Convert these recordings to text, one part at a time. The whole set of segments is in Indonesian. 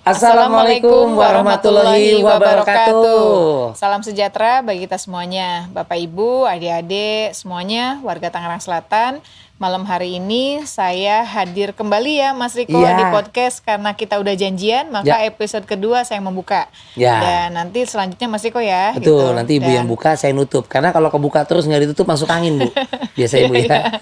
Assalamualaikum warahmatullahi wabarakatuh. Salam sejahtera bagi kita semuanya, Bapak Ibu, adik-adik, semuanya warga Tangerang Selatan. Malam hari ini saya hadir kembali ya Mas Riko di podcast karena kita udah janjian, maka episode kedua saya membuka. Dan nanti selanjutnya Mas Riko ya. Betul, gitu. Nanti Ibu yang buka, saya nutup. Karena kalau kebuka terus nggak ditutup masuk angin Bu. Biasa Ibu ya.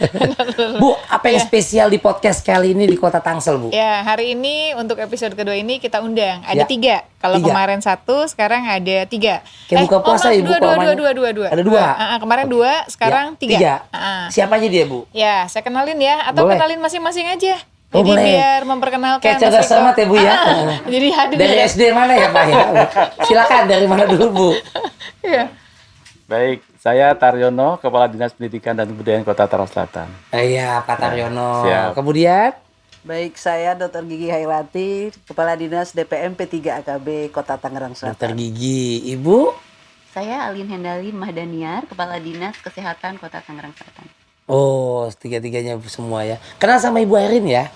Bu, apa yang spesial di podcast kali ini di Kota Tangsel Bu? Ya, hari ini untuk episode kedua ini kita undang. Ada 3. Kalau kemarin 1, sekarang ada 3. Kayak buka puasa Ibu. Dua. Ada 2. Kemarin 2, sekarang 3. Siapa aja dia Bu? Ya, saya kenalin ya. Atau kenalin masing-masing aja. Jadi boleh. Biar memperkenalkan. Kayak cerdas cermat ya Bu ya. Jadi hadir dari SD mana ya Pak ya? Silakan dari mana dulu Bu? Iya. Baik, saya Taryono, Kepala Dinas Pendidikan dan Kebudayaan Kota Tangerang Selatan. Iya, Pak Taryono. Siap. Kemudian? Baik, saya Dr. Gigi Hairati, Kepala Dinas DPM P3 AKB Kota Tangerang Selatan. Dr. Gigi, Ibu? Saya Alin Hendali Mahdaniar, Kepala Dinas Kesehatan Kota Tangerang Selatan. Oh, tiga-tiganya semua ya. Kenal sama Ibu Erin ya?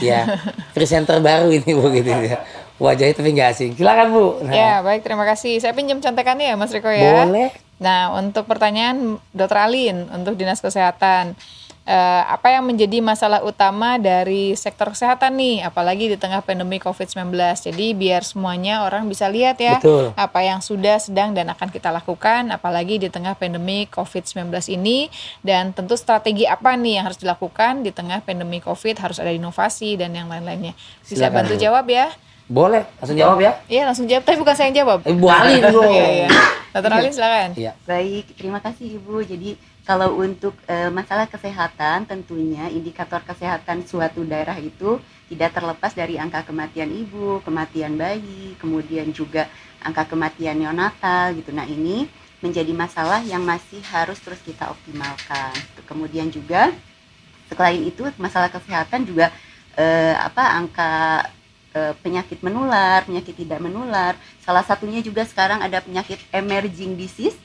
Ya, presenter baru ini Bu gitu ya. Wajahnya tapi nggak asing. Silakan Bu. Ya, baik, terima kasih. Saya pinjam contekannya ya Mas Riko ya. Boleh. Nah, untuk pertanyaan Dr. Alin untuk Dinas Kesehatan. Apa yang menjadi masalah utama dari sektor kesehatan nih, apalagi di tengah pandemi COVID-19. Jadi biar semuanya orang bisa lihat ya. Betul. Apa yang sudah, sedang, dan akan kita lakukan, apalagi di tengah pandemi COVID-19 ini. Dan tentu strategi apa nih yang harus dilakukan di tengah pandemi COVID, harus ada inovasi dan yang lain-lainnya. Bisa Silakan, bantu Bu. jawab ya? Boleh, langsung jawab ya. Iya, langsung jawab, tapi bukan saya yang jawab. Ibu Alin dulu. Iya. Dr. Alin silakan. Iya. Baik, terima kasih Ibu. Jadi kalau untuk masalah kesehatan, tentunya indikator kesehatan suatu daerah itu tidak terlepas dari angka kematian ibu, kematian bayi, kemudian juga angka kematian neonatal gitu. Nah, ini menjadi masalah yang masih harus terus kita optimalkan. Kemudian juga selain itu masalah kesehatan juga angka penyakit menular, penyakit tidak menular. Salah satunya juga sekarang ada penyakit emerging disease.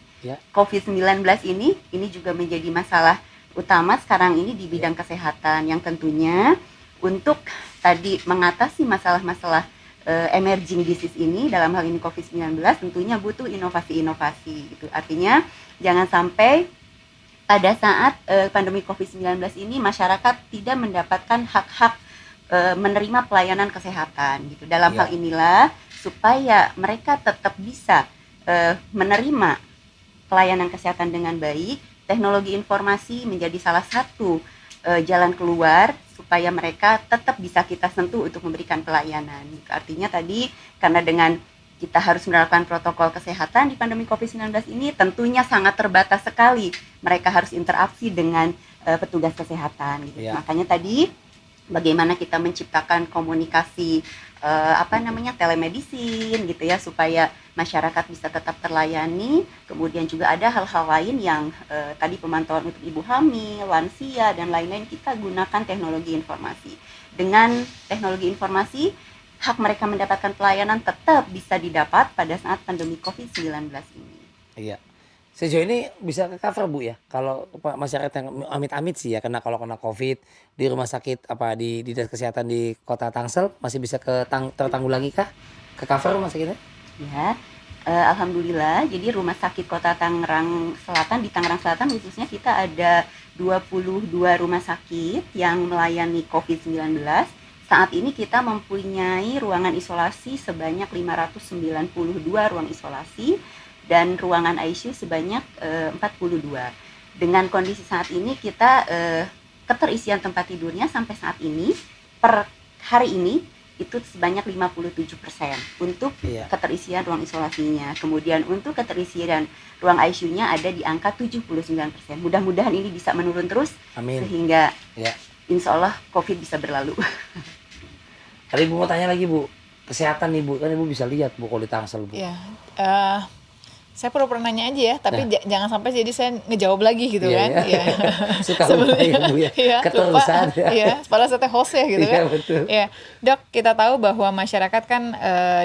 COVID-19 ini juga menjadi masalah utama sekarang ini di bidang kesehatan yang tentunya untuk tadi mengatasi masalah-masalah emerging disease ini, dalam hal ini COVID-19 tentunya butuh inovasi-inovasi gitu. Artinya jangan sampai pada saat pandemi COVID-19 ini masyarakat tidak mendapatkan hak-hak menerima pelayanan kesehatan gitu. Dalam hal inilah supaya mereka tetap bisa menerima pelayanan kesehatan dengan baik, teknologi informasi menjadi salah satu jalan keluar supaya mereka tetap bisa kita sentuh untuk memberikan pelayanan. Artinya tadi karena dengan kita harus menerapkan protokol kesehatan di pandemi COVID-19 ini tentunya sangat terbatas sekali. Mereka harus interaksi dengan petugas kesehatan gitu. Makanya tadi bagaimana kita menciptakan komunikasi telemedicine gitu ya, supaya masyarakat bisa tetap terlayani. Kemudian juga ada hal-hal lain yang tadi pemantauan untuk ibu hamil, lansia dan lain-lain, kita gunakan teknologi informasi. Dengan teknologi informasi, hak mereka mendapatkan pelayanan tetap bisa didapat pada saat pandemi COVID-19 ini. Iya. Sejauh ini bisa ke cover Bu ya, kalau masyarakat yang amit-amit sih ya kena COVID di rumah sakit di dinas kesehatan di Kota Tangsel masih bisa tertanggulangi kah? Ke cover rumah sakitnya? Ya, alhamdulillah. Jadi rumah sakit Kota Tangerang Selatan, di Tangerang Selatan khususnya kita ada 22 rumah sakit yang melayani COVID-19. Saat ini kita mempunyai ruangan isolasi sebanyak 592 ruang isolasi dan ruangan ICU sebanyak 42. Dengan kondisi saat ini kita keterisian tempat tidurnya sampai saat ini per hari ini itu sebanyak 57% untuk keterisian ruang isolasinya. Kemudian untuk keterisian ruang ICU-nya ada di angka 79%. Mudah-mudahan ini bisa menurun terus. Amin. Sehingga insya Allah COVID bisa berlalu. Tadi Bu mau tanya lagi Bu, kesehatan nih Bu, kan Ibu bisa lihat Bu kalau di Tangsel Bu. Iya. Saya pura-pura nanya aja ya, tapi jangan sampai jadi saya ngejawab lagi gitu kan. Iya. Suka lupa ya Bu ya. Keterusan. Iya, padahal saya host ya gitu kan. Betul. Iya. Dok, kita tahu bahwa masyarakat kan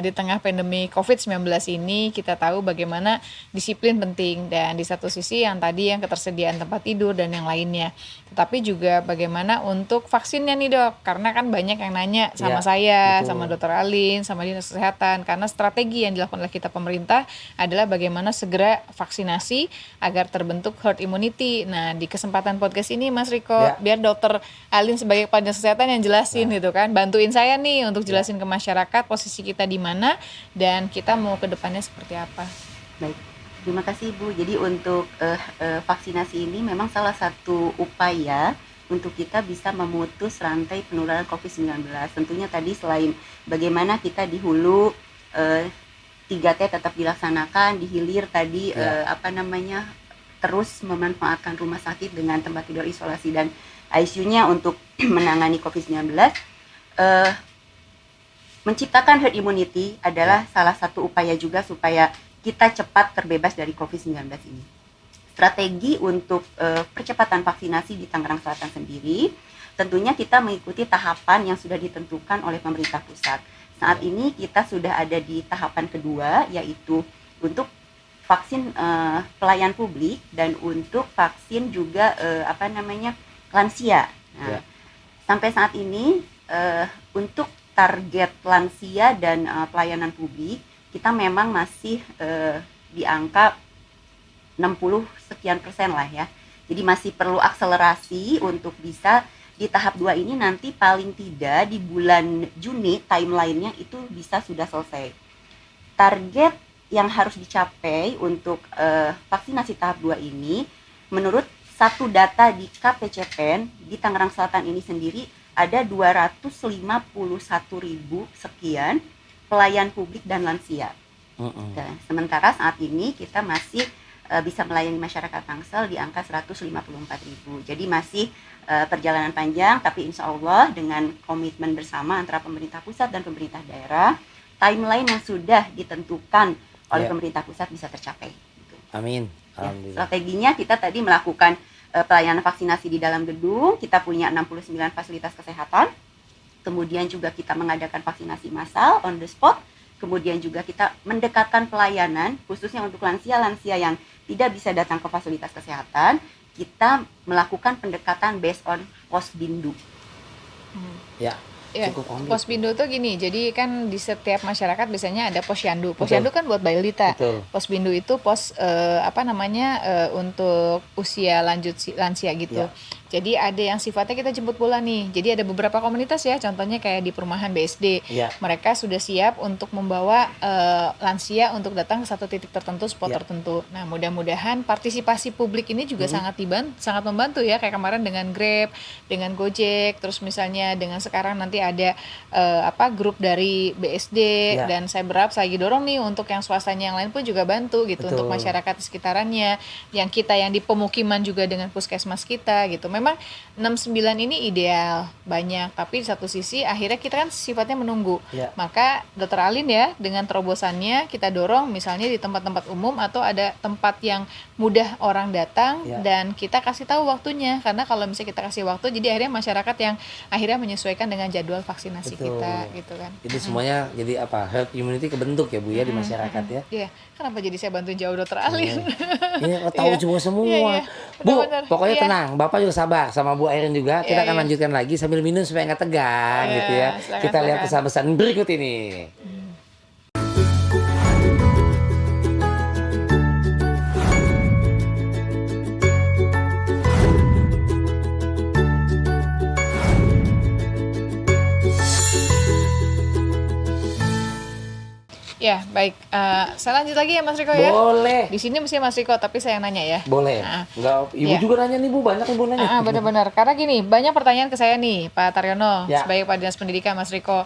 di tengah pandemi COVID-19 ini kita tahu bagaimana disiplin penting, dan di satu sisi yang tadi yang ketersediaan tempat tidur dan yang lainnya. tapi juga bagaimana untuk vaksinnya nih dok, karena kan banyak yang nanya sama Ya, saya, betul. sama dokter Alin, sama dinas kesehatan, karena strategi yang dilakukan oleh kita pemerintah adalah bagaimana segera vaksinasi agar terbentuk herd immunity. Nah di kesempatan podcast ini Mas Riko, Ya. biar dokter Alin sebagai kepala dinas kesehatan yang jelasin gitu kan, bantuin saya nih untuk Ya. jelasin ke masyarakat posisi kita di mana dan kita mau ke depannya seperti apa. Baik, terima kasih Ibu. Jadi untuk vaksinasi ini memang salah satu upaya untuk kita bisa memutus rantai penularan COVID-19. Tentunya tadi selain bagaimana kita di hulu 3T tetap dilaksanakan, di hilir tadi terus memanfaatkan rumah sakit dengan tempat tidur isolasi dan ICU-nya untuk menangani COVID-19. Menciptakan herd immunity adalah salah satu upaya juga supaya kita cepat terbebas dari COVID-19 ini. Strategi untuk percepatan vaksinasi di Tangerang Selatan sendiri, tentunya kita mengikuti tahapan yang sudah ditentukan oleh pemerintah pusat. Saat ini kita sudah ada di tahapan kedua, yaitu untuk vaksin pelayan publik dan untuk vaksin juga lansia. Nah, sampai saat ini untuk target lansia dan pelayanan publik kita memang masih di angka 60 sekian persen lah ya. Jadi masih perlu akselerasi untuk bisa di tahap 2 ini nanti paling tidak di bulan Juni timelinenya itu bisa sudah selesai. Target yang harus dicapai untuk vaksinasi tahap 2 ini menurut satu data di KPCPEN di Tangerang Selatan ini sendiri ada 251.000 sekian pelayan publik dan lansia. Nah, sementara saat ini kita masih bisa melayani masyarakat Tangsel di angka 154.000. Jadi masih perjalanan panjang, tapi insya Allah dengan komitmen bersama antara pemerintah pusat dan pemerintah daerah, timeline yang sudah ditentukan oleh pemerintah pusat bisa tercapai. Gitu. Amin. Ya, Alhamdulillah. strateginya kita tadi melakukan pelayanan vaksinasi di dalam gedung, kita punya 69 fasilitas kesehatan, kemudian juga kita mengadakan vaksinasi massal on the spot, kemudian juga kita mendekatkan pelayanan khususnya untuk lansia-lansia yang tidak bisa datang ke fasilitas kesehatan, kita melakukan pendekatan based on posbindu. Ya. Ya, Cukup komplit. Posbindu tuh gini, jadi kan di setiap masyarakat biasanya ada posyandu. Posyandu kan buat balita. Betul. Posbindu itu untuk usia lansia gitu. Ya. Jadi ada yang sifatnya kita jemput bola nih. Jadi ada beberapa komunitas ya, contohnya kayak di perumahan BSD. Ya. Mereka sudah siap untuk membawa lansia untuk datang ke satu titik tertentu, spot Ya. tertentu. Nah, mudah-mudahan partisipasi publik ini juga sangat membantu ya, kayak kemarin dengan Grab, dengan Gojek, terus misalnya dengan sekarang nanti ada grup dari BSD Ya. dan saya berharap saya lagi dorong nih untuk yang swastanya yang lain pun juga bantu gitu. Betul. Untuk masyarakat di sekitarannya, yang kita yang di pemukiman juga dengan puskesmas kita gitu. Memang 69 ini ideal banyak, tapi di satu sisi akhirnya kita kan sifatnya menunggu. Ya. Maka Dr. Alin ya dengan terobosannya kita dorong misalnya di tempat-tempat umum atau ada tempat yang mudah orang datang Ya. dan kita kasih tahu waktunya, karena kalau misalnya kita kasih waktu jadi akhirnya masyarakat yang akhirnya menyesuaikan dengan jadwal vaksinasi Betul. kita gitu kan. Jadi semuanya jadi herd immunity kebentuk ya Bu ya di masyarakat ya. Iya, kenapa jadi saya bantu jauh Dr. Alin? Ini tahu Iya. semua. Iya, Bu, benar-benar. pokoknya Iya. tenang. Bapak juga sabar sama Bu Erin juga. Kita Iya, akan iya. lanjutkan lagi sambil minum supaya nggak tegang Iya, gitu ya. silakan, Kita lihat silakan. pesan-pesan berikut ini. Ya, baik. Saya lanjut lagi ya Mas Riko ya. Boleh. Di sini mesti Mas Riko, tapi saya yang nanya ya. Boleh. Ah. Enggak, Ibu Iya. juga nanya nih Bu, banyak Ibu nanya. Benar-benar. Karena gini, banyak pertanyaan ke saya nih, Pak Taryono, Ya. sebagai Kepala Dinas Pendidikan, Mas Riko.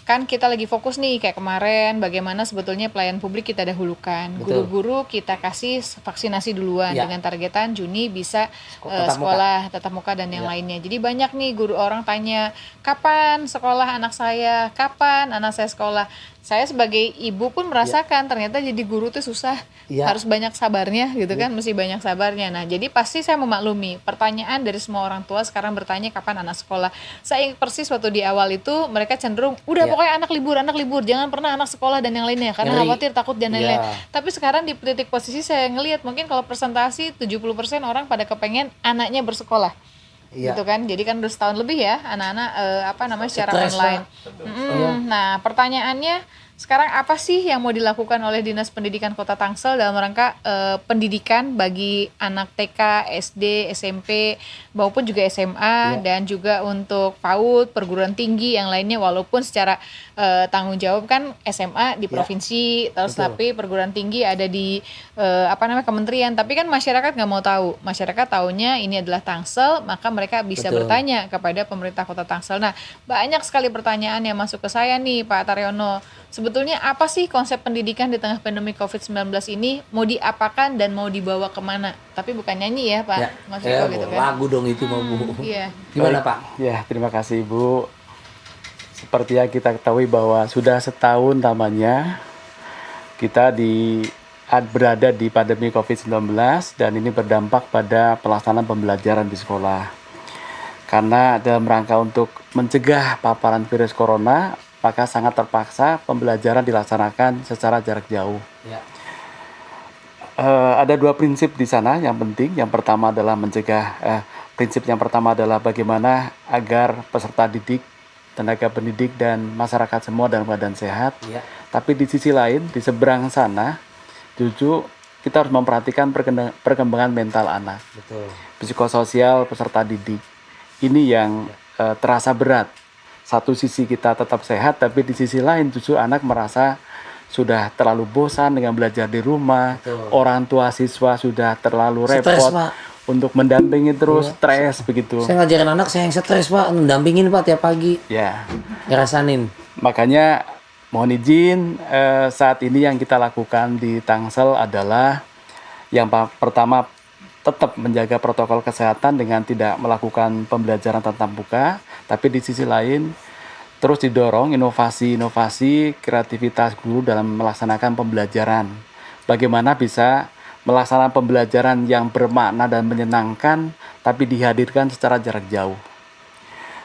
Kan kita lagi fokus nih, kayak kemarin, bagaimana sebetulnya pelayanan publik kita dahulukan. Betul. Guru-guru kita kasih vaksinasi duluan Ya. dengan targetan Juni bisa Tatap muka. sekolah tatap muka dan yang Ya. lainnya. Jadi banyak nih guru orang tanya, kapan sekolah anak saya? Kapan anak saya sekolah? Saya sebagai ibu pun merasakan ternyata jadi guru tuh susah, Ya. harus banyak sabarnya gitu kan, mesti banyak sabarnya. Nah, jadi pasti saya memaklumi pertanyaan dari semua orang tua sekarang bertanya kapan anak sekolah. Saya ingat persis waktu di awal itu mereka cenderung udah Ya. pokoknya anak libur, jangan pernah anak sekolah dan yang lainnya karena Ngeri. khawatir takut dan lain-lain. Ya. Tapi sekarang di titik posisi saya ngelihat mungkin kalau persentasi 70% orang pada kepengen anaknya bersekolah. Iya. gitu kan. Jadi kan udah setahun lebih ya anak-anak secara Stres, online. Iya. Nah, pertanyaannya sekarang apa sih yang mau dilakukan oleh Dinas Pendidikan Kota Tangsel dalam rangka pendidikan bagi anak TK, SD, SMP maupun juga SMA dan juga untuk PAUD, perguruan tinggi yang lainnya, walaupun secara tanggung jawab kan SMA di provinsi, terus betul. tapi perguruan tinggi ada di kementerian, tapi kan masyarakat nggak mau tahu. Masyarakat taunya ini adalah Tangsel, maka mereka bisa Betul. bertanya kepada pemerintah Kota Tangsel. Nah, banyak sekali pertanyaan yang masuk ke saya nih Pak Taryono. Sebetulnya apa sih konsep pendidikan di tengah pandemi COVID-19 ini, mau diapakan dan mau dibawa kemana? Tapi bukan nyanyi ya Pak, Ya, Mas Eko gitu kan. lagu dong itu mau Bu. Iya. Gimana Baik. Pak? Ya, terima kasih Ibu. Seperti yang kita ketahui bahwa sudah setahun lamanya kita berada di pandemi COVID-19 dan ini berdampak pada pelaksanaan pembelajaran di sekolah. Karena dalam rangka untuk mencegah paparan virus corona, maka sangat terpaksa pembelajaran dilaksanakan secara jarak jauh. Ya. Ada dua prinsip di sana yang penting. Yang pertama adalah prinsip yang pertama adalah bagaimana agar peserta didik, tenaga pendidik dan masyarakat semua dalam keadaan sehat. Ya. Tapi di sisi lain, di seberang sana, justru kita harus memperhatikan perkembangan mental anak, Betul. psikososial peserta didik. Ini yang terasa berat. Satu sisi kita tetap sehat, tapi di sisi lain justru anak merasa sudah terlalu bosan dengan belajar di rumah. Betul. Orang tua siswa sudah terlalu Stres, repot Pak. untuk mendampingi terus, stres begitu. Saya ngajarin anak saya yang stres Pak, mendampingin Pak tiap pagi, Ya, ngerasanin. makanya mohon izin saat ini yang kita lakukan di Tangsel adalah yang pertama tetap menjaga protokol kesehatan dengan tidak melakukan pembelajaran tatap muka, tapi di sisi lain terus didorong inovasi-inovasi kreativitas guru dalam melaksanakan pembelajaran. Bagaimana bisa melaksanakan pembelajaran yang bermakna dan menyenangkan tapi dihadirkan secara jarak jauh.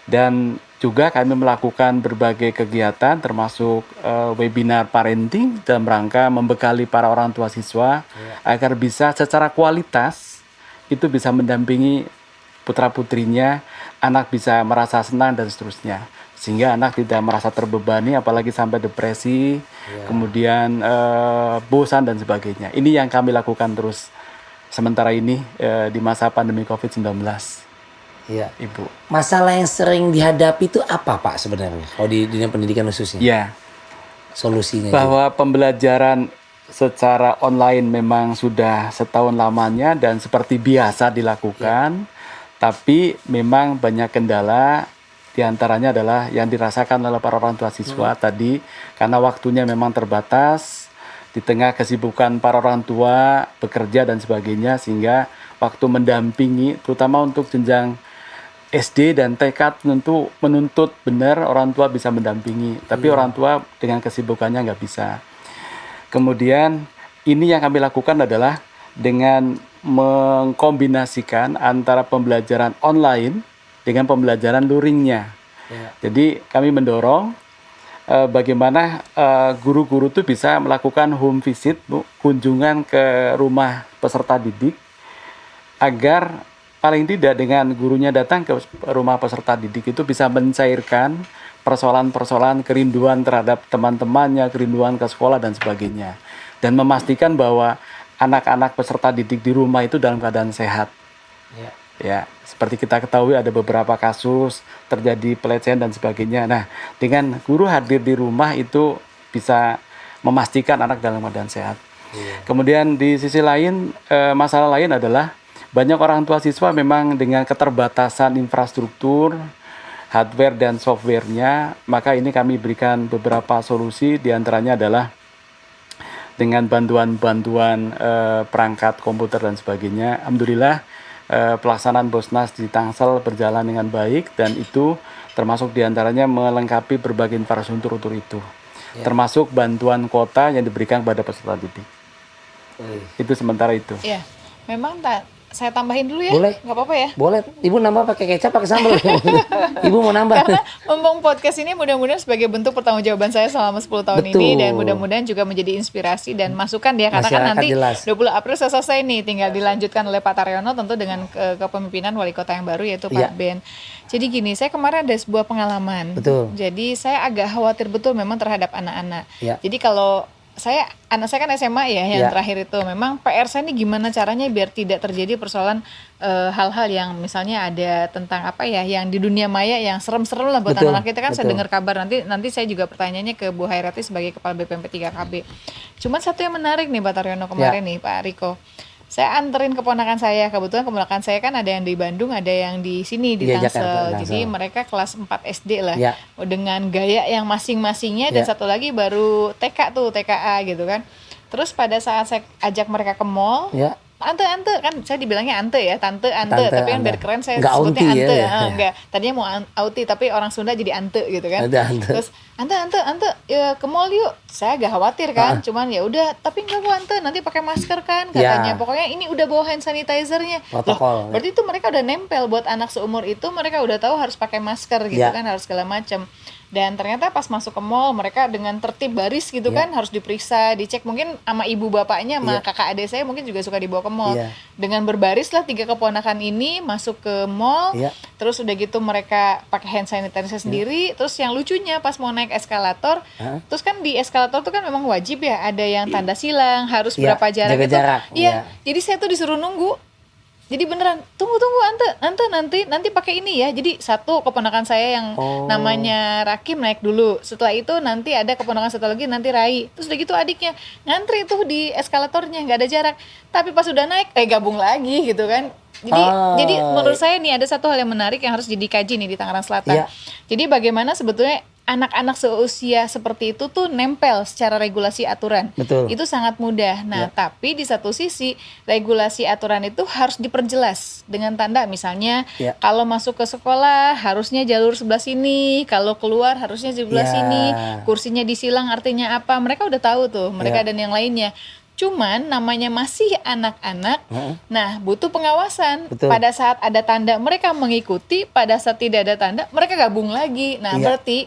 Dan juga kami melakukan berbagai kegiatan termasuk webinar parenting dalam rangka membekali para orang tua siswa agar bisa secara kualitas itu bisa mendampingi putra-putrinya, anak bisa merasa senang dan seterusnya. Sehingga anak tidak merasa terbebani apalagi sampai depresi, kemudian bosan dan sebagainya. Ini yang kami lakukan terus sementara ini di masa pandemi COVID-19. Iya. Ibu. Masalah yang sering dihadapi itu apa Pak sebenarnya? Kalau di dunia pendidikan khususnya? Ya, Solusinya. bahwa pembelajaran secara online memang sudah setahun lamanya dan seperti biasa dilakukan, tapi memang banyak kendala, diantaranya adalah yang dirasakan oleh para orang tua siswa tadi, karena waktunya memang terbatas, di tengah kesibukan para orang tua, bekerja dan sebagainya, sehingga waktu mendampingi, terutama untuk jenjang SD dan TK tentu menuntut benar orang tua bisa mendampingi, tapi orang tua dengan kesibukannya nggak bisa. Kemudian ini yang kami lakukan adalah dengan mengkombinasikan antara pembelajaran online dengan pembelajaran luringnya. Jadi kami mendorong bagaimana guru-guru itu bisa melakukan home visit, kunjungan ke rumah peserta didik, agar paling tidak dengan gurunya datang ke rumah peserta didik itu bisa mencairkan persoalan-persoalan kerinduan terhadap teman-temannya, kerinduan ke sekolah dan sebagainya. Dan memastikan bahwa anak-anak peserta didik di rumah itu dalam keadaan sehat. Ya, seperti kita ketahui ada beberapa kasus terjadi pelecehan dan sebagainya. Nah, dengan guru hadir di rumah itu bisa memastikan anak dalam keadaan sehat. Kemudian di sisi lain, masalah lain adalah banyak orang tua siswa memang dengan keterbatasan infrastruktur, hardware dan softwarenya, maka ini kami berikan beberapa solusi, diantaranya adalah dengan bantuan-bantuan perangkat komputer dan sebagainya. Alhamdulillah pelaksanaan Bosnas di Tangsel berjalan dengan baik, dan itu termasuk diantaranya melengkapi berbagai infrastruktur untuk itu, termasuk bantuan kuota yang diberikan kepada peserta didik. Itu sementara itu. Iya, memang saya tambahin dulu ya? Boleh. Nggak apa-apa ya? Boleh, Ibu nambah pakai kecap, pakai sambal. Ibu mau nambah. Karena mumpung podcast ini mudah-mudahan sebagai bentuk pertanggungjawaban saya selama 10 tahun Betul. ini, dan mudah-mudahan juga menjadi inspirasi dan masukan ya, karena kan Masyarakat nanti jelas. 20 April selesai nih, tinggal dilanjutkan oleh Pak Taryono tentu dengan kepemimpinan wali kota yang baru yaitu Pak Iya. Ben. Jadi gini, saya kemarin ada sebuah pengalaman. Betul. Jadi saya agak khawatir betul memang terhadap anak-anak. Iya. Jadi kalau anak saya kan SMA ya, yang Iya. terakhir itu memang PR saya ini gimana caranya biar tidak terjadi persoalan hal-hal yang misalnya ada tentang apa ya, yang di dunia maya yang serem-serem lah buat Betul, anak-anak kita kan. Saya betul. dengar kabar, nanti saya juga pertanyaannya ke Bu Hairati sebagai kepala BPMP 3KB. Cuman satu yang menarik nih Pak Taryono kemarin nih Pak Riko, saya anterin keponakan saya, kebetulan keponakan saya kan ada yang di Bandung, ada yang di sini di Iya, Tangsel. Jakarta, Jadi Tangsel. mereka kelas 4 SD lah, Ya. dengan gaya yang masing-masingnya, dan Ya. satu lagi baru TK tuh, TKA gitu kan. Terus pada saat saya ajak mereka ke mall, Ya. Ante kan saya dibilangnya ante ya, tante, Tante, tapi kan Ante. biar keren saya Nggak sebutnya aunty ya, ante. ya. Enggak, tadinya mau auti tapi orang Sunda jadi ante gitu kan. Ada ante. Terus ante ya ke mall yuk. Saya agak khawatir kan, cuman ya udah, tapi enggak Bu ante, nanti pakai masker kan katanya. Ya. Pokoknya ini udah bawa hand sanitizer-nya. Protokol. Berarti itu mereka udah nempel, buat anak seumur itu mereka udah tahu harus pakai masker gitu Ya. kan, harus segala macam. Dan ternyata pas masuk ke mall mereka dengan tertib baris gitu Ya. kan, harus diperiksa, dicek mungkin sama ibu bapaknya, sama Ya. kakak adik saya mungkin juga suka dibawa ke mall. Ya. Dengan berbaris lah 3 keponakan ini masuk ke mall. Ya. Terus udah gitu mereka pakai hand sanitizer sendiri. Terus yang lucunya pas mau naik eskalator, Hah? terus kan di eskalator tuh kan memang wajib ya ada yang tanda silang, harus Ya, berapa jarak jaga itu. jarak, Iya. ya. Jadi saya tuh disuruh nunggu. Jadi beneran, tunggu ante nanti pakai ini ya. Jadi satu keponakan saya yang Oh. namanya Rakim naik dulu. Setelah itu nanti ada keponakan satu lagi, nanti Rai. Terus udah gitu adiknya ngantri tuh di eskalatornya, nggak ada jarak. Tapi pas udah naik, gabung lagi gitu kan. Jadi menurut saya nih ada satu hal yang menarik yang harus dikaji nih di Tangerang Selatan. Iya. Jadi bagaimana sebetulnya anak-anak seusia seperti itu tuh nempel secara regulasi aturan. Betul. Itu sangat mudah. Nah, tapi di satu sisi regulasi aturan itu harus diperjelas dengan tanda misalnya Ya. kalau masuk ke sekolah harusnya jalur sebelah sini, kalau keluar harusnya sebelah Ya. sini, kursinya disilang artinya apa. Mereka udah tahu tuh, mereka Ya. dan yang lainnya. Cuman namanya masih anak-anak, nah butuh pengawasan. Betul. Pada saat ada tanda mereka mengikuti, pada saat tidak ada tanda mereka gabung lagi. Nah Iya. berarti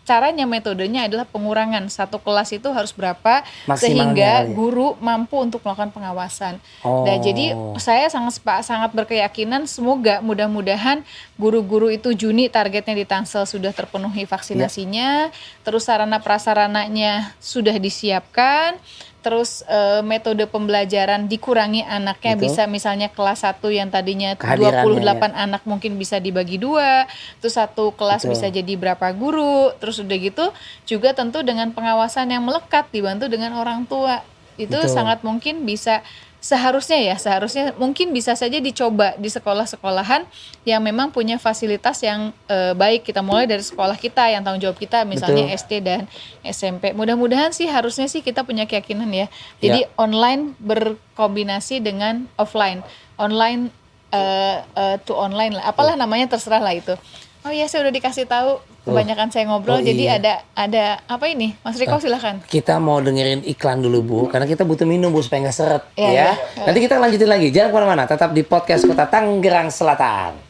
caranya, metodenya adalah pengurangan. Satu kelas itu harus berapa Maksimalnya sehingga kali ya. guru mampu untuk melakukan pengawasan. Oh. Nah, jadi saya sangat berkeyakinan semoga mudah-mudahan guru-guru itu Juni targetnya di Tangsel sudah terpenuhi vaksinasinya, terus sarana prasarananya sudah disiapkan. Terus metode pembelajaran dikurangi anaknya, Betul. bisa misalnya kelas 1 yang tadinya Kehadirannya, 28 anak mungkin bisa dibagi 2, terus satu kelas Betul. bisa jadi berapa guru, terus udah gitu juga tentu dengan pengawasan yang melekat dibantu dengan orang tua. Itu Betul. sangat mungkin bisa seharusnya mungkin bisa saja dicoba di sekolah-sekolahan yang memang punya fasilitas yang baik. Kita mulai dari sekolah kita yang tanggung jawab kita, misalnya Betul. SD dan SMP. Mudah-mudahan sih harusnya sih kita punya keyakinan ya. Jadi online berkombinasi dengan offline, online to online lah, apalah namanya terserah lah itu. Oh iya, saya udah dikasih tahu, kebanyakan saya ngobrol, Oh jadi iya. ada apa ini, Mas Riko silakan. Kita mau dengerin iklan dulu Bu, karena kita butuh minum Bu supaya nggak seret Iya, ya. iya. Nanti kita lanjutin lagi, jangan kemana-mana, tetap di podcast Kota Tangerang Selatan.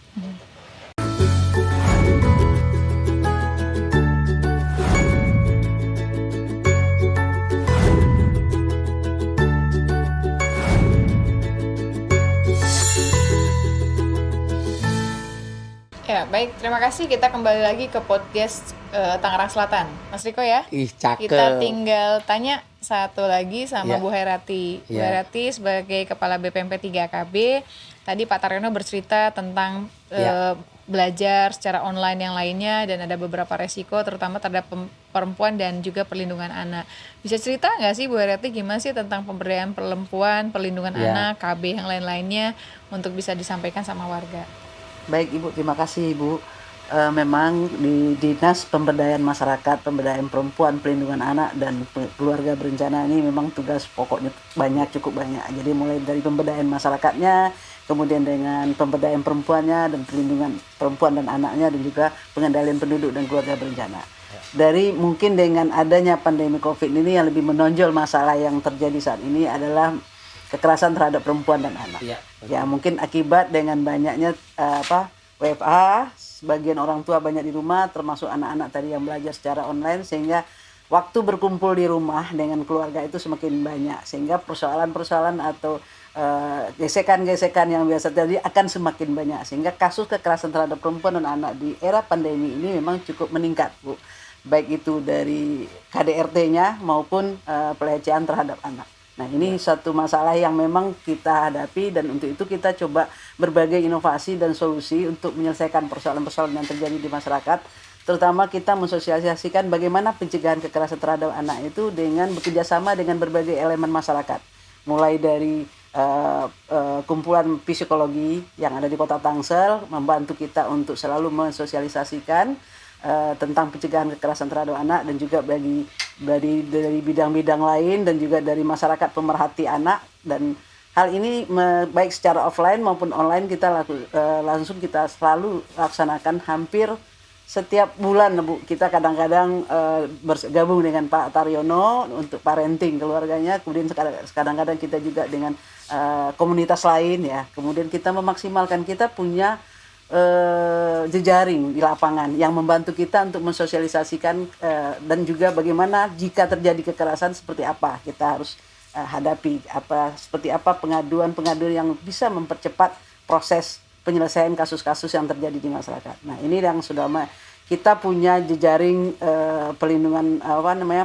Ya baik, terima kasih. Kita kembali lagi ke podcast Tangerang Selatan, Mas Riko ya. Ih cakep. Kita tinggal tanya satu lagi sama Iya. Bu Hairati. Bu Iya. Hairati sebagai Kepala BPMP 3KB, tadi Pak Taryono bercerita tentang Iya. belajar secara online yang lainnya, dan ada beberapa resiko terutama terhadap perempuan dan juga perlindungan anak. Bisa cerita nggak sih Bu Hairati gimana sih tentang pemberdayaan perempuan, perlindungan Iya. anak, KB yang lain-lainnya untuk bisa disampaikan sama warga? Baik Ibu, terima kasih Ibu. Memang di Dinas Pemberdayaan Masyarakat, Pemberdayaan Perempuan, Perlindungan Anak dan Keluarga Berencana ini memang tugas pokoknya cukup banyak. Jadi mulai dari pemberdayaan masyarakatnya, kemudian dengan pemberdayaan perempuannya dan perlindungan perempuan dan anaknya, dan juga pengendalian penduduk dan keluarga berencana. Dari mungkin dengan adanya pandemi COVID ini yang lebih menonjol masalah yang terjadi saat ini adalah kekerasan terhadap perempuan dan anak. Iya, Ya mungkin akibat dengan banyaknya WFH, sebagian orang tua banyak di rumah, termasuk anak-anak tadi yang belajar secara online, sehingga waktu berkumpul di rumah dengan keluarga itu semakin banyak, sehingga persoalan-persoalan atau gesekan-gesekan yang biasa terjadi akan semakin banyak, sehingga kasus kekerasan terhadap perempuan dan anak di era pandemi ini memang cukup meningkat, Bu. Baik itu dari KDRT-nya maupun pelecehan terhadap anak. Nah, ini satu masalah yang memang kita hadapi, dan untuk itu kita coba berbagai inovasi dan solusi untuk menyelesaikan persoalan-persoalan yang terjadi di masyarakat. Terutama kita mensosialisasikan bagaimana pencegahan kekerasan terhadap anak itu dengan bekerjasama dengan berbagai elemen masyarakat. Mulai dari kumpulan psikologi yang ada di Kota Tangsel membantu kita untuk selalu mensosialisasikan tentang pencegahan kekerasan terhadap anak, dan juga dari bidang-bidang lain, dan juga dari masyarakat pemerhati anak. Dan hal ini baik secara offline maupun online kita langsung kita selalu laksanakan hampir setiap bulan, Bu. Kita kadang-kadang bergabung dengan Pak Taryono untuk parenting keluarganya, kemudian kadang-kadang kita juga dengan komunitas lain ya. Kemudian kita memaksimalkan, kita punya jejaring di lapangan yang membantu kita untuk mensosialisasikan dan juga bagaimana jika terjadi kekerasan seperti apa kita harus hadapi, seperti apa pengaduan-pengaduan yang bisa mempercepat proses penyelesaian kasus-kasus yang terjadi di masyarakat. Nah, ini yang sudah kita punya jejaring pelindungan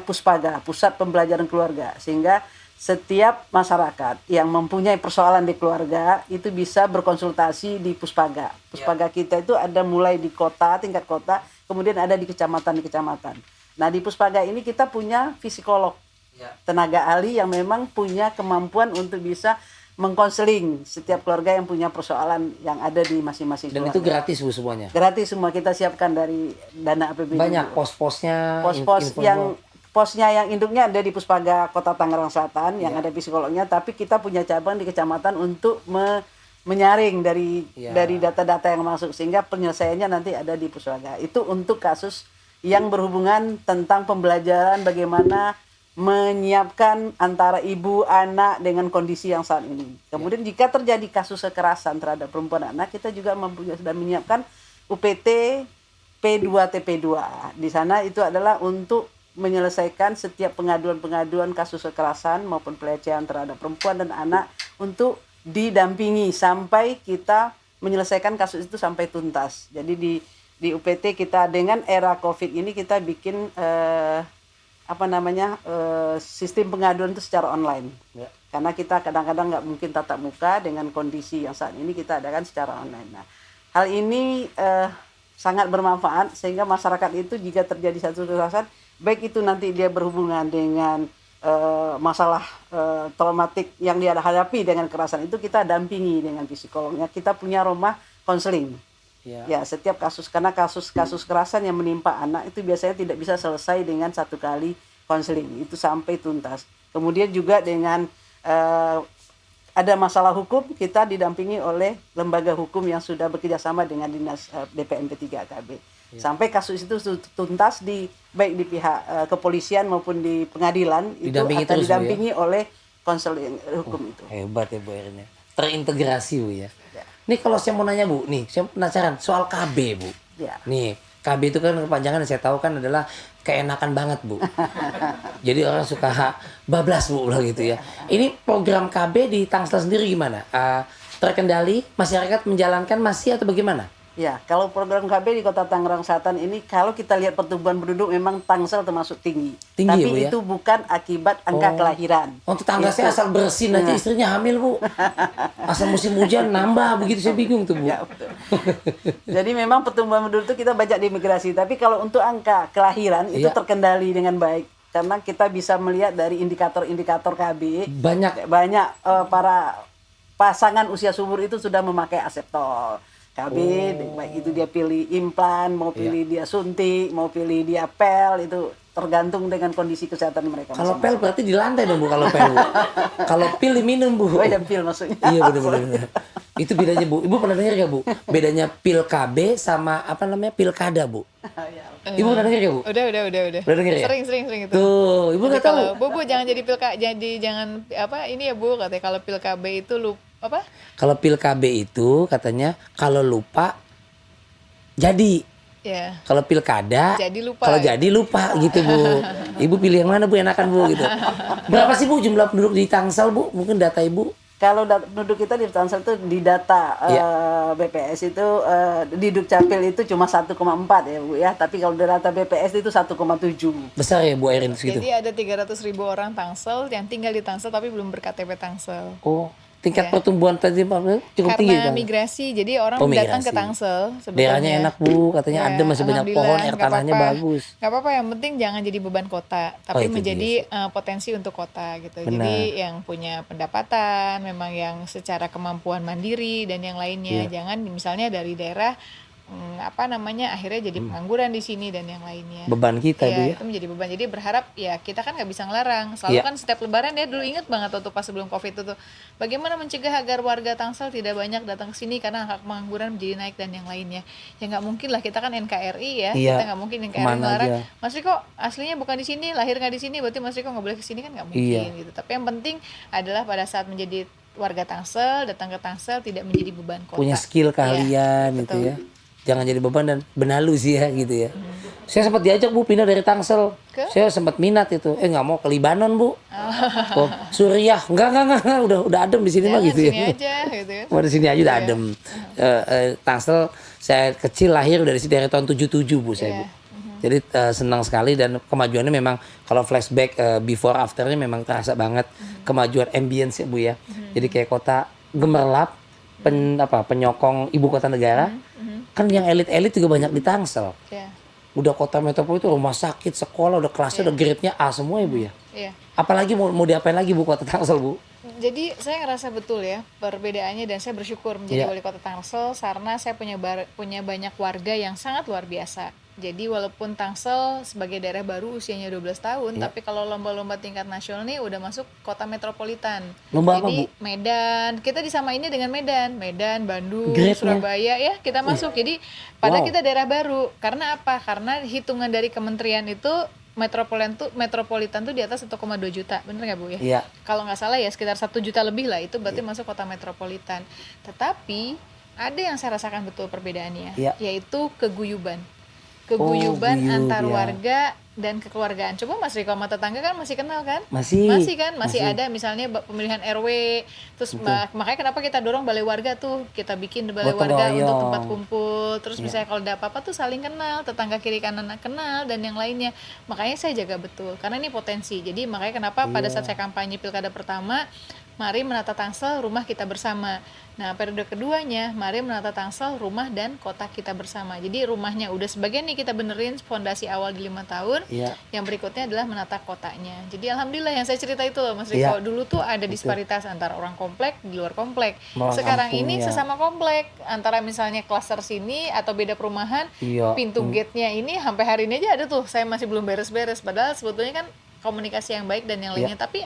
Puspaga, Pusat Pembelajaran Keluarga, sehingga setiap masyarakat yang mempunyai persoalan di keluarga itu bisa berkonsultasi di Puspaga. Puspaga kita itu ada mulai di kota, tingkat kota, kemudian ada di kecamatan. Nah, di Puspaga ini kita punya psikolog, tenaga ahli yang memang punya kemampuan untuk bisa mengkonseling setiap keluarga yang punya persoalan yang ada di masing-masing Dan keluarga. itu gratis, Bu, semuanya? Gratis semua, kita siapkan dari dana APBD. Banyak pos-posnya? Posnya yang induknya ada di Puspaga Kota Tangerang Selatan yang ada psikolognya, tapi kita punya cabang di kecamatan untuk menyaring dari data-data yang masuk, sehingga penyelesaiannya nanti ada di Puspaga. Itu untuk kasus yang berhubungan tentang pembelajaran bagaimana menyiapkan antara ibu anak dengan kondisi yang saat ini. Kemudian jika terjadi kasus kekerasan terhadap perempuan dan anak, kita juga sudah menyiapkan UPT P2TP2. Di sana itu adalah untuk menyelesaikan setiap pengaduan-pengaduan kasus kekerasan maupun pelecehan terhadap perempuan dan anak, untuk didampingi sampai kita menyelesaikan kasus itu sampai tuntas. Jadi di UPT kita dengan era COVID ini kita bikin sistem pengaduan itu secara online. Karena kita kadang-kadang nggak mungkin tatap muka dengan kondisi yang saat ini, kita adakan secara online. Nah, hal ini sangat bermanfaat, sehingga masyarakat itu jika terjadi satu kekerasan, baik itu nanti dia berhubungan dengan masalah traumatik yang dia hadapi dengan kekerasan, itu kita dampingi dengan psikolognya. Kita punya rumah konseling. Ya, setiap kasus, karena kasus-kasus kekerasan yang menimpa anak itu biasanya tidak bisa selesai dengan satu kali konseling, itu sampai tuntas. Kemudian juga dengan ada masalah hukum, kita didampingi oleh lembaga hukum yang sudah bekerjasama dengan Dinas DPMP 3 KB. Sampai kasus itu tuntas baik di pihak kepolisian maupun di pengadilan, itu akan didampingi oleh konseling hukum itu. Hebat ya Bu Erin ya. Terintegrasi, Bu ya. Nih kalau saya mau nanya, Bu, nih saya penasaran soal KB, Bu. Nih, KB itu kan kepanjangan yang saya tahu kan adalah keenakan banget, Bu. Jadi orang suka bablas, Bu, lah gitu ya. Ini program KB di Tangsel sendiri gimana? Terkendali, masyarakat menjalankan masih atau bagaimana? Ya, kalau program KB di Kota Tangerang Selatan ini, kalau kita lihat pertumbuhan penduduk memang Tangsel termasuk tinggi. Tapi ya, Bu, ya? itu bukan akibat angka kelahiran. Tetangga saya asal bersin aja istrinya hamil, Bu. Asal musim hujan nambah begitu, saya bingung tuh, Bu. Ya, betul. Jadi memang pertumbuhan penduduk itu kita baca di imigrasi, tapi kalau untuk angka kelahiran itu terkendali dengan baik. Karena kita bisa melihat dari indikator-indikator KB, banyak para pasangan usia subur itu sudah memakai aseptol. KB, baik itu dia pilih implan, mau pilih dia suntik, mau pilih dia pel, itu tergantung dengan kondisi kesehatan mereka. Kalau pel berarti di lantai dong, Bu, kalau pel, Bu. Kalau pil diminum, Bu. Oh ya, pil maksudnya. Iya, benar-benar. Itu bedanya, Bu. Ibu pernah dengar gak, Bu? Bedanya pil KB sama pilkada, Bu. Ibu pernah dengar gak, Bu? Udah. Udah denger ya? Sering itu. Tuh, Ibu nggak tahu. Bu jangan jadi ini ya, Bu, katanya kalau pil KB itu Apa? Kalau pil KB itu katanya kalau lupa jadi. Ya. Kalau pilkada, Jadi lupa, kalau gitu. jadi lupa gitu Bu. Ibu pilih yang mana Bu, enakan Bu gitu. Berapa sih Bu jumlah penduduk di Tangsel Bu? Mungkin data Ibu? Kalau penduduk kita di Tangsel itu di data BPS itu di Dukcapil itu cuma 1,4 ya Bu ya, tapi kalau di data BPS itu 1,7. Besar ya Bu Erin segitu? Jadi ada 300.000 orang Tangsel yang tinggal di Tangsel tapi belum berKTP Tangsel. Oh, tingkat Ya. pertumbuhan tadi Pak cukup tinggi Karena kan? migrasi, jadi orang Oh, datang ke migrasi. Tangsel sebetulnya. Daerahnya enak Bu, katanya Ya, adem, masih banyak pohon, alhamdulillah, air nggak tanahnya apa-apa. bagus. Nggak apa-apa, yang penting jangan jadi beban kota, tapi itu menjadi potensi untuk kota gitu. Benar. Jadi yang punya pendapatan, memang yang secara kemampuan mandiri dan yang lainnya. Iya. Jangan misalnya dari daerah akhirnya jadi pengangguran di sini dan yang lainnya. Beban kita Bu ya. Itu menjadi beban. Jadi berharap ya kita kan nggak bisa ngelarang. Selalu Iya. kan setiap lebaran ya dulu inget banget waktu pas sebelum Covid itu tuh. Bagaimana mencegah agar warga Tangsel tidak banyak datang ke sini karena angka pengangguran menjadi naik dan yang lainnya. Ya nggak mungkin lah, kita kan NKRI ya. Iya. Kita nggak mungkin NKRI Kemana melarang. aja. Mas Riko aslinya bukan di sini, lahir nggak di sini, berarti Mas Riko nggak boleh ke sini kan nggak mungkin Iya. gitu. Tapi yang penting adalah pada saat menjadi warga Tangsel, datang ke Tangsel tidak menjadi beban kota. Punya skill Iya, kalian gitu betul. ya. Jangan jadi beban dan benalu sih ya gitu ya. Saya sempat diajak Bu pindah dari Tangsel. Ke? Saya sempat minat itu. Nggak mau ke Libanon Bu. Oh, Suriah. Enggak. Udah adem di sini mah Jangan gitu ya. sini aja gitu ya. Mau di sini aja udah adem. Tangsel saya kecil lahir dari sini dari tahun 77 Bu saya Bu. Jadi senang sekali dan kemajuannya memang kalau flashback before afternya memang terasa banget kemajuan ambience ya Bu ya. Jadi kayak kota gemerlap, penyokong ibu kota negara. Kan yang elit-elit juga banyak di Tangsel. Ya. Udah kota metropol itu rumah sakit, sekolah, udah kelasnya udah grade-nya A semua ya Bu ya. Iya. Apalagi mau diapain lagi Bu kota Tangsel Bu? Jadi saya ngerasa betul ya perbedaannya dan saya bersyukur menjadi Iya. wali kota Tangsel karena saya punya banyak warga yang sangat luar biasa. Jadi walaupun Tangsel sebagai daerah baru usianya 12 tahun, Iya. tapi kalau lomba-lomba tingkat nasional nih udah masuk kota metropolitan. Lomba apa, Jadi Bu? Medan, kita disamainnya dengan Medan, Bandung, Grade-nya? Surabaya ya kita masuk. Jadi padahal Wow. kita daerah baru. Karena apa? Karena hitungan dari kementerian itu metropolitan tuh di atas 1,2 juta, bener nggak Bu ya? Iya. Kalau nggak salah ya sekitar 1 juta lebih lah, itu berarti masuk kota metropolitan. Tetapi ada yang saya rasakan betul perbedaannya, Iya. yaitu keguyuban guyub, antar ya. warga dan kekeluargaan. Coba Mas Riko sama tetangga kan masih kenal kan? Masih. Masih ada misalnya pemilihan RW, terus makanya kenapa kita dorong balai warga tuh, kita bikin balai Gotong warga untuk royong. tempat kumpul, terus Iya. misalnya kalau ada apa-apa tuh saling kenal, tetangga kiri kanan kenal dan yang lainnya. Makanya saya jaga betul karena ini potensi. Jadi makanya kenapa pada Iya. saat saya kampanye pilkada pertama, mari menata Tangsel rumah kita bersama. Nah, periode keduanya, mari menata Tangsel rumah dan kota kita bersama. Jadi rumahnya udah sebagian nih kita benerin fondasi awal di 5 tahun. Iya. Yang berikutnya adalah menata kotanya. Jadi alhamdulillah yang saya cerita itu loh Mas Riko. Iya. Dulu tuh ada disparitas antara orang komplek di luar komplek. Orang Sekarang kampung, ini ya. sesama komplek, antara misalnya klaster sini atau beda perumahan, Iya. pintu gate-nya ini sampai hari ini aja ada tuh. Saya masih belum beres-beres. Padahal sebetulnya kan komunikasi yang baik dan yang lainnya, tapi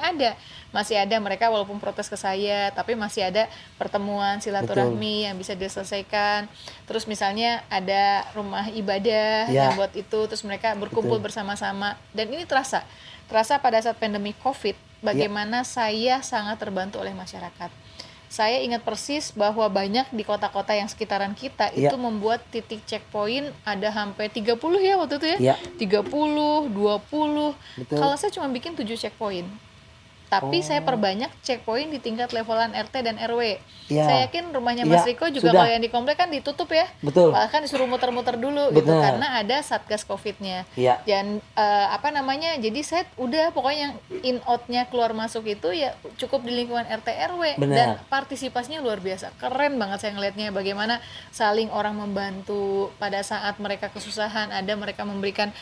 masih ada mereka walaupun protes ke saya, tapi masih ada pertemuan silaturahmi yang bisa diselesaikan. Terus misalnya ada rumah ibadah Ya. yang buat itu, terus mereka berkumpul bersama-sama, dan ini terasa pada saat pandemi COVID bagaimana saya sangat terbantu oleh masyarakat. Saya ingat persis bahwa banyak di kota-kota yang sekitaran kita Ya. itu membuat titik checkpoint ada sampai 30 ya waktu itu ya. Ya. 30, 20. Betul. Kalau saya cuma bikin 7 checkpoint. Tapi saya perbanyak checkpoint di tingkat levelan RT dan RW. Ya. Saya yakin rumahnya Mas Ya, Riko juga sudah. kalau yang di komplek kan ditutup ya. Betul. Bahkan disuruh muter-muter dulu gitu Benar. karena ada Satgas Covid-nya. Iya. Dan jadi saya udah pokoknya yang in out-nya keluar masuk itu ya cukup di lingkungan RT RW. Benar. Dan partisipasinya luar biasa. Keren banget saya ngelihatnya bagaimana saling orang membantu pada saat mereka kesusahan, ada mereka memberikan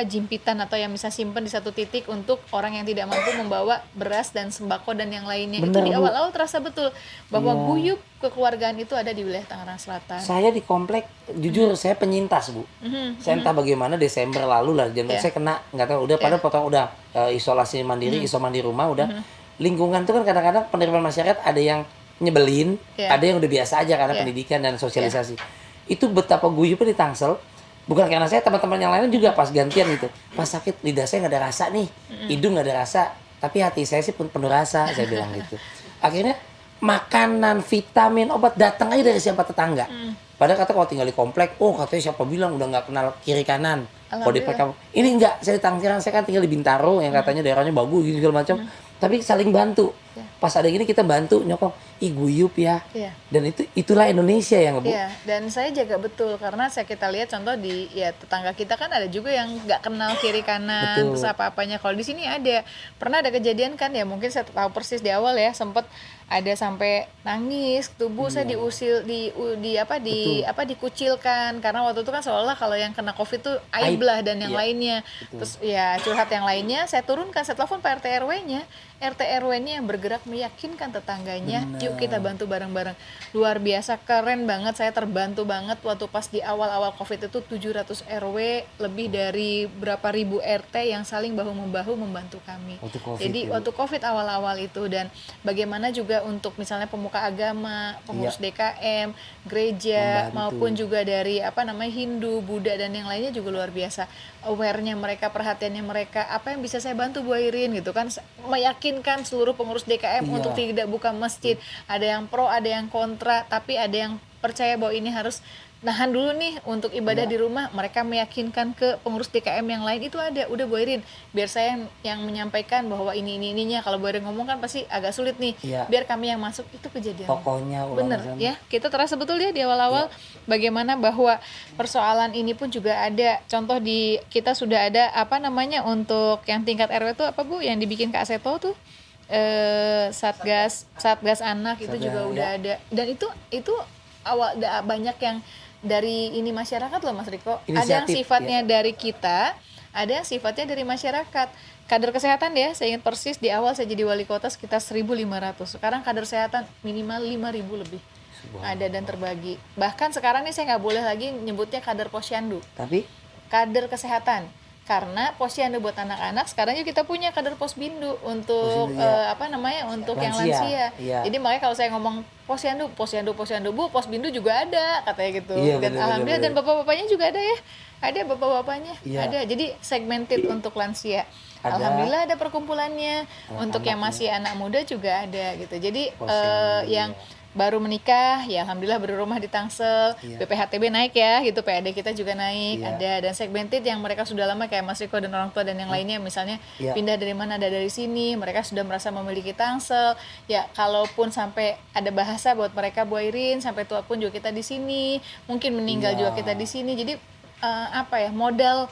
jimpitan atau yang bisa simpen di satu titik untuk orang yang tidak mampu membawa beras dan sembako dan yang lainnya. Benar, Itu di Bu. awal-awal terasa betul bahwa Iya. guyup kekeluargaan itu ada di wilayah Tangerang Selatan. Saya di komplek jujur saya penyintas Bu. Saya entah bagaimana Desember lalu lah, Januari Iya. saya kena nggak tahu udah pada potong udah isolasi mandiri, isoman di rumah udah. Lingkungan tuh kan kadang-kadang penerimaan masyarakat ada yang nyebelin, Iya. ada yang udah biasa aja karena Iya. pendidikan dan sosialisasi. Itu betapa guyupnya di Tangsel. Bukan karena saya, teman-teman yang lain juga pas gantian gitu. Pas sakit lidah saya nggak ada rasa nih, hidung nggak ada rasa, tapi hati saya sih penuh rasa, saya bilang gitu. Akhirnya makanan, vitamin, obat datang aja dari siapa tetangga. Padahal kata kalau tinggal di komplek, oh katanya siapa bilang udah nggak kenal kiri kanan. Kalau di PK, ini enggak, saya di Tangerang, saya kan tinggal di Bintaro yang katanya daerahnya bagus gitu segala macam. Tapi saling bantu. Pas ada gini kita bantu nyokong, ih guyup ya. Iya. Dan itulah Indonesia ya nggak Bu? Iya, dan saya jaga betul karena kita lihat contoh di ya tetangga kita kan ada juga yang nggak kenal kiri kanan Betul. terus apa-apanya. Kalau di sini pernah ada kejadian kan ya mungkin saya tahu persis di awal ya sempet ada sampai nangis tubuh saya diusil dikucilkan karena waktu itu kan seolah kalau yang kena covid tuh aib lah dan yang lainnya. Terus ya curhat yang lainnya saya turunkan, saya telepon Pak RT RW-nya. RT RW-nya yang bergerak meyakinkan tetangganya, yuk kita bantu bareng-bareng. Luar biasa, keren banget, saya terbantu banget waktu pas di awal-awal Covid itu 700 RW, lebih dari berapa ribu RT yang saling bahu-membahu membantu kami. Waktu Covid Jadi ya, Bu? waktu Covid awal-awal itu dan bagaimana juga untuk misalnya pemuka agama, pengurus DKM, gereja Membantu. maupun juga dari Hindu, Buddha dan yang lainnya juga luar biasa. Aware-nya mereka, perhatiannya mereka, apa yang bisa saya bantu Bu Airin gitu kan, meyakinkan seluruh pengurus DKM Iya. untuk tidak buka masjid. Ada yang pro, ada yang kontra, tapi ada yang percaya bahwa ini harus nahan dulu nih untuk ibadah di rumah. Mereka meyakinkan ke pengurus DKM yang lain itu ada, udah Bu Airin, biar saya yang menyampaikan bahwa ininya. Kalau Bu Airin ngomong kan pasti agak sulit nih. Iya. Biar kami yang masuk, itu kejadian. Tokohnya Bener ulama ya, kita terasa betul ya di awal-awal bagaimana bahwa persoalan ini pun juga ada. Contoh di kita sudah ada untuk yang tingkat RW itu apa Bu yang dibikin Kak Seto tuh satgas anak itu juga udah ada. Dan itu banyak yang dari ini masyarakat loh Mas Riko. Ada yang Inisiatif, sifatnya dari kita, ada yang sifatnya dari masyarakat. Kader kesehatan ya, saya ingat persis di awal saya jadi wali kota sekitar 1.500. Sekarang kader kesehatan minimal 5.000 lebih. Ada dan terbagi. Bahkan sekarang nih saya nggak boleh lagi nyebutnya kader posyandu. Tapi Kader kesehatan. Karena posyandu buat anak-anak, sekarang juga kita punya kader posbindu untuk Posbindu, ya. untuk yang Lansia, lansia. iya. Jadi makanya kalau saya ngomong posyandu Bu, posbindu juga ada katanya gitu. Iya, Dan bener, alhamdulillah bener, dan bapak-bapaknya juga ada ya. Ada bapak-bapaknya, Iya. ada. Jadi segmented untuk lansia. Ada. Alhamdulillah ada perkumpulannya. Untuk yang masih anak muda juga ada gitu. Jadi yang baru menikah ya alhamdulillah berumah di Tangsel, BPHTB naik ya gitu, PAD kita juga naik, ada dan segmented yang mereka sudah lama kayak Mas Riko dan orang tua dan yang lainnya misalnya pindah dari mana ada dari sini, mereka sudah merasa memiliki Tangsel. Ya kalaupun sampai ada bahasa buat mereka Bu Airin, sampai tua pun juga kita di sini, mungkin meninggal juga kita di sini. Jadi modal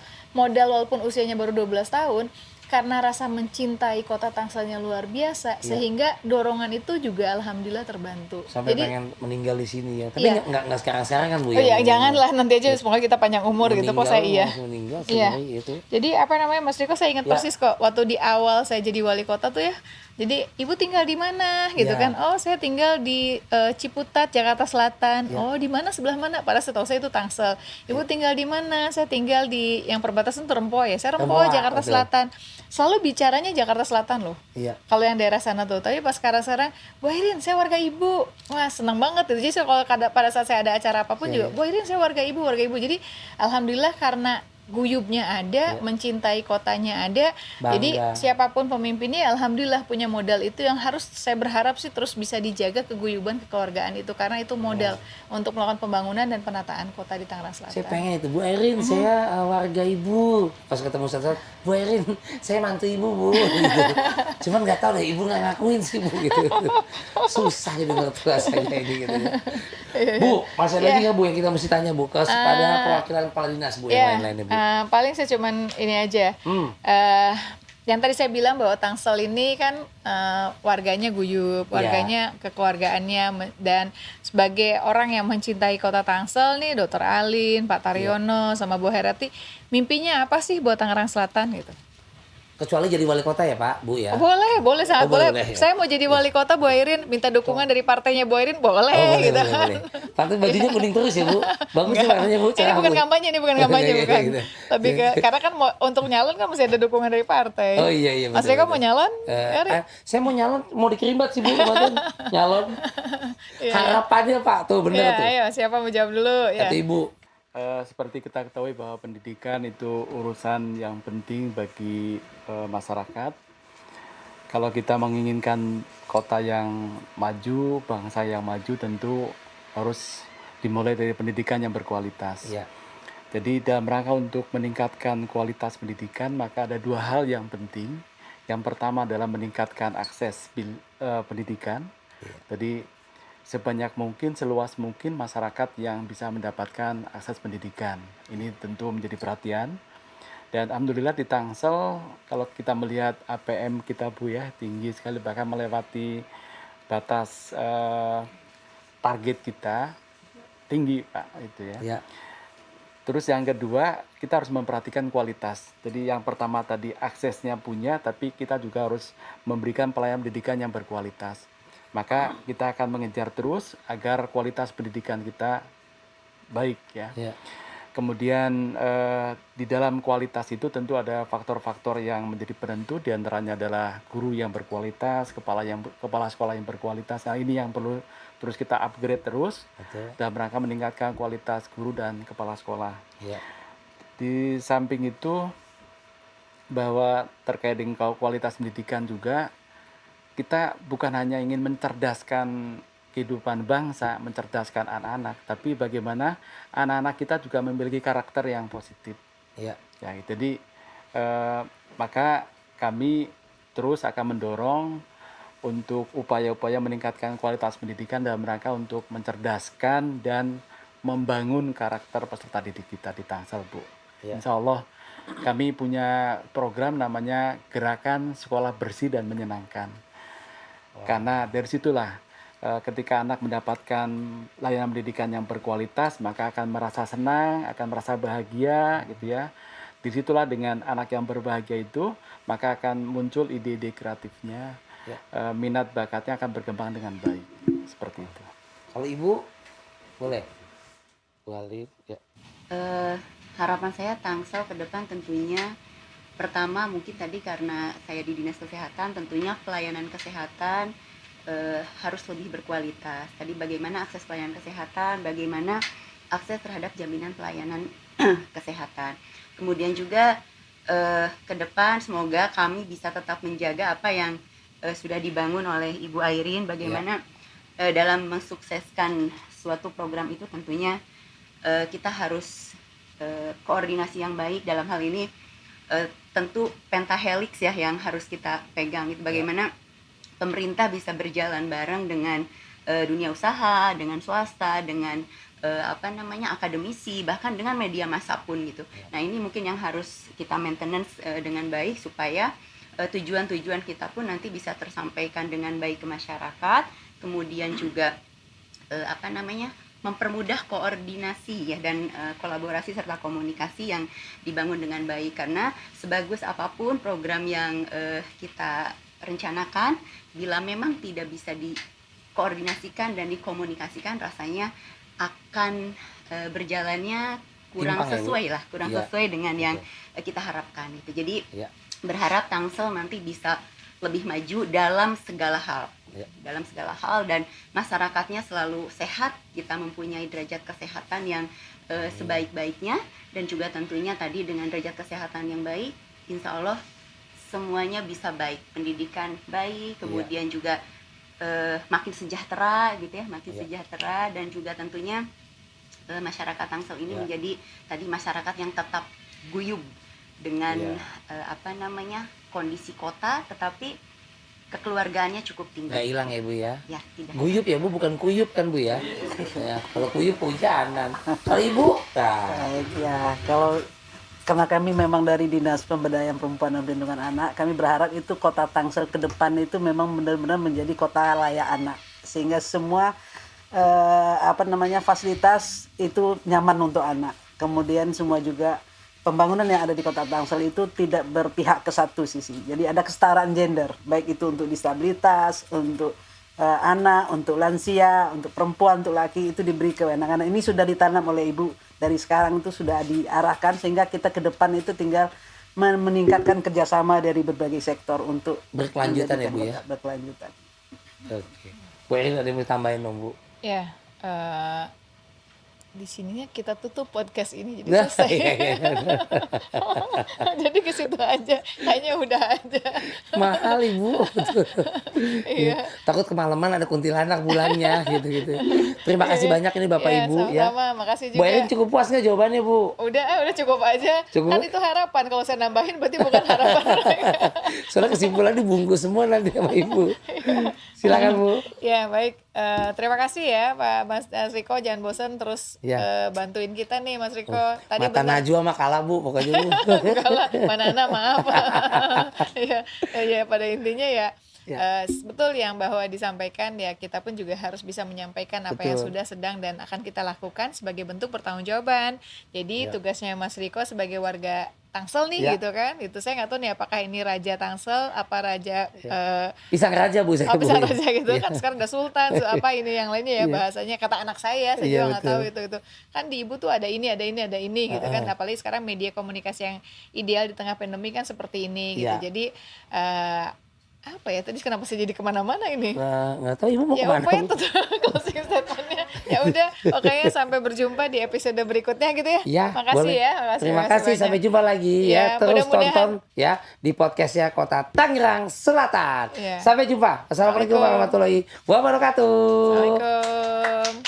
walaupun usianya baru 12 tahun karena rasa mencintai kota Tangselnya luar biasa sehingga dorongan itu juga alhamdulillah terbantu. sampai Jadi pengen meninggal di sini ya. Tapi nggak sekarang kan Bu oh ya. iya, janganlah nanti aja semoga kita panjang umur gitu kok saya iya. Meninggal Iya. itu. Jadi Mas Riko saya ingat persis kok waktu di awal saya jadi wali kota tuh ya. Jadi ibu tinggal di mana gitu kan? Oh saya tinggal di Ciputat Jakarta Selatan. Oh di mana sebelah mana? Padahal setahu saya itu Tangsel. Ibu tinggal di mana? Saya tinggal di yang perbatasan tuh Rempoa ya. Saya Rempoa Jakarta betul. Selatan. Selalu bicaranya Jakarta Selatan loh. Iya. Kalau yang daerah sana tuh. Tapi pas sekarang Bu Airin saya warga ibu. Wah seneng banget itu. Jadi kalau pada saat saya ada acara apapun juga Bu Airin saya warga ibu. Jadi alhamdulillah karena guyubnya ada, mencintai kotanya ada. Bangga. Jadi siapapun pemimpinnya alhamdulillah punya modal itu yang harus saya berharap sih terus bisa dijaga keguyuban kekeluargaan itu karena itu modal untuk melakukan pembangunan dan penataan kota di Tangerang Selatan. Saya pengen itu Bu Airin, saya warga ibu. Pas ketemu Ustaz, Bu Airin, saya mantu ibu Bu. Gitu. Cuman nggak tahu deh ibu nggak ngakuin sih Bu gitu. Susah jadi mertua saya ini gitu. Bu, masih ada lagi nggak Bu yang kita mesti tanya Bu kepada perwakilan kepala dinas Bu yang lain-lainnya Bu? Paling saya cuman ini aja. Yang tadi saya bilang bahwa Tangsel ini kan warganya guyup, warganya kekeluargaannya dan sebagai orang yang mencintai kota Tangsel nih, Dr. Alin, Pak Taryono, sama Bu Herati, mimpinya apa sih buat Tangerang Selatan gitu? Kecuali jadi wali kota ya Pak, Bu ya? Boleh sangat boleh. boleh, ya. Saya mau jadi wali kota Bu Airin, minta dukungan dari partainya Bu Airin, boleh gitu. Boleh. Pantas bajunya kuning terus ya Bu? Bagus tuh warnanya Bu. Ini bukan kampanye, bukan. Gitu. Lebih ke karena kan untuk nyalon kan mesti ada dukungan dari partai. Oh iya. Mas Eko mau nyalon? Saya mau nyalon, mau dikirimbat sih Bu kemarin. Nyalon. Harapannya Pak, tuh bener tuh. Ayo, siapa mau jawab dulu ya? Kata Ibu. Seperti kita ketahui bahwa pendidikan itu urusan yang penting bagi masyarakat. Kalau kita menginginkan kota yang maju, bangsa yang maju tentu harus dimulai dari pendidikan yang berkualitas. Iya. Jadi dalam rangka untuk meningkatkan kualitas pendidikan, maka ada dua hal yang penting. Yang pertama adalah meningkatkan akses pendidikan. Jadi sebanyak mungkin, seluas mungkin masyarakat yang bisa mendapatkan akses pendidikan. Ini tentu menjadi perhatian. Dan alhamdulillah di Tangsel, kalau kita melihat APM kita Bu ya, tinggi sekali, bahkan melewati batas target kita, tinggi Pak itu ya. Iya. Terus yang kedua, kita harus memperhatikan kualitas. Jadi yang pertama tadi aksesnya punya, tapi kita juga harus memberikan pelayanan pendidikan yang berkualitas. Maka kita akan mengejar terus agar kualitas pendidikan kita baik ya. Iya. Kemudian di dalam kualitas itu tentu ada faktor-faktor yang menjadi penentu, diantaranya adalah guru yang berkualitas, kepala sekolah yang berkualitas. Nah ini yang perlu terus kita upgrade terus Betul. dalam rangka meningkatkan kualitas guru dan kepala sekolah. Iya. Di samping itu bahwa terkait dengan kualitas pendidikan juga, kita bukan hanya ingin mencerdaskan kehidupan bangsa, mencerdaskan anak-anak, tapi bagaimana anak-anak kita juga memiliki karakter yang positif. Iya. Ya, jadi maka kami terus akan mendorong untuk upaya-upaya meningkatkan kualitas pendidikan dalam rangka untuk mencerdaskan dan membangun karakter peserta didik kita di Tangsel, Bu. Iya. Insya Allah kami punya program namanya Gerakan Sekolah Bersih dan Menyenangkan. Karena dari situlah ketika anak mendapatkan layanan pendidikan yang berkualitas, maka akan merasa senang, akan merasa bahagia gitu ya. Disitulah dengan anak yang berbahagia itu, maka akan muncul ide-ide kreatifnya, Ya. Minat bakatnya akan berkembang dengan baik. Seperti itu. Kalau Ibu boleh. Bu Ali, ya. Harapan saya Tangsel ke depan tentunya pertama mungkin tadi karena saya di dinas kesehatan, tentunya pelayanan kesehatan harus lebih berkualitas. Tadi bagaimana akses pelayanan kesehatan, bagaimana akses terhadap jaminan pelayanan kesehatan. Kemudian juga ke depan semoga kami bisa tetap menjaga apa yang sudah dibangun oleh Ibu Airin, bagaimana dalam mensukseskan suatu program itu tentunya kita harus koordinasi yang baik. Dalam hal ini tentu pentahelix ya yang harus kita pegang, itu bagaimana pemerintah bisa berjalan bareng dengan dunia usaha, dengan swasta, dengan akademisi, bahkan dengan media massa pun gitu. Nah ini mungkin yang harus kita maintenance dengan baik supaya tujuan-tujuan kita pun nanti bisa tersampaikan dengan baik ke masyarakat. Kemudian juga mempermudah koordinasi ya dan kolaborasi serta komunikasi yang dibangun dengan baik, karena sebagus apapun program yang kita rencanakan, bila memang tidak bisa dikoordinasikan dan dikomunikasikan, rasanya akan berjalannya kurang Timpang, sesuai ya, lah, kurang iya, sesuai dengan yang betul, kita harapkan itu. Jadi Iya. berharap Tangsel nanti bisa lebih maju dalam segala hal. Iya. Dalam segala hal, dan masyarakatnya selalu sehat, kita mempunyai derajat kesehatan yang sebaik-baiknya, dan juga tentunya tadi dengan derajat kesehatan yang baik, insya Allah semuanya bisa baik, pendidikan baik, kemudian juga makin sejahtera gitu ya, makin sejahtera, dan juga tentunya masyarakat Tangsel ini menjadi tadi masyarakat yang tetap guyub dengan kondisi kota, tetapi kekeluargaannya cukup tinggi. Nggak hilang ya Bu ya. Ya, tidak. Guyup ya Bu, bukan kuyup kan Bu ya. Ya, kalau kuyup hujanan. Kalau Ibu, Baik ya, kalau karena kami memang dari Dinas Pemberdayaan Perempuan dan Perlindungan Anak, kami berharap itu kota Tangsel ke depan itu memang benar-benar menjadi kota layak anak, sehingga semua fasilitas itu nyaman untuk anak. Kemudian semua juga pembangunan yang ada di kota Tangsel itu tidak berpihak ke satu sisi. Jadi ada kesetaraan gender, baik itu untuk disabilitas, untuk anak, untuk lansia, untuk perempuan, untuk laki, itu diberi kewenangan. Ini sudah ditanam oleh Ibu dari sekarang, itu sudah diarahkan, sehingga kita ke depan itu tinggal meningkatkan kerjasama dari berbagai sektor untuk berkelanjutan ya Bu ya. di sininya kita tutup podcast ini jadi Nah, selesai. iya, iya. Jadi ke situ aja, kayaknya udah aja. Mahal ibu. Iya. Takut kemalaman ada kuntilanak bulannya gitu. Terima kasih banyak ini Bapak Iya, Ibu ya. sama-sama. Makasih Bu juga. Erin cukup puas nggak jawabannya Bu? Udah cukup aja. Cukup? Kan itu harapan. Kalau saya nambahin berarti bukan harapan. Soalnya kesimpulan dibungkus semua nanti Bapak Ibu. Silakan Bu. Ya baik, terima kasih ya Pak Mas Riko, jangan bosan terus Ya. bantuin kita nih Mas Riko. Tadi Mata benar. Najwa mah kalah Bu pokoknya Bu. Kalah, Manana maaf. ya pada intinya ya. Betul yang bahwa disampaikan ya, kita pun juga harus bisa menyampaikan apa yang Betul. sudah sedang dan akan kita lakukan sebagai bentuk pertanggungjawaban. Jadi tugasnya Mas Riko sebagai warga Tangsel nih Ya. gitu kan, itu saya nggak tahu nih apakah ini Raja Tangsel apa Raja Pisang Raja Bu saya Bu. Pisang Raja gitu kan, sekarang udah Sultan apa ini yang lainnya ya, bahasanya kata anak saya Iya, juga nggak tahu betul. itu kan di ibu tuh ada ini gitu kan, apalagi sekarang media komunikasi yang ideal di tengah pandemi kan seperti ini gitu. Iya. Jadi apa ya tadi kenapa saya jadi kemana-mana ini? Nah, nggak tahu Ibu mau Ya kemana pokoknya Bu? itu closing statementnya. Ya udah, oke sampai berjumpa di episode berikutnya gitu ya. Ya, Makasih boleh. ya. Terima makasih kasih, banyak. sampai jumpa lagi ya. Ya, Terus mudah-mudahan- tonton ya di podcastnya Kota Tangerang Selatan. Ya. Sampai jumpa. Assalamualaikum Waalaikumsalam. warahmatullahi wabarakatuh. Assalamualaikum.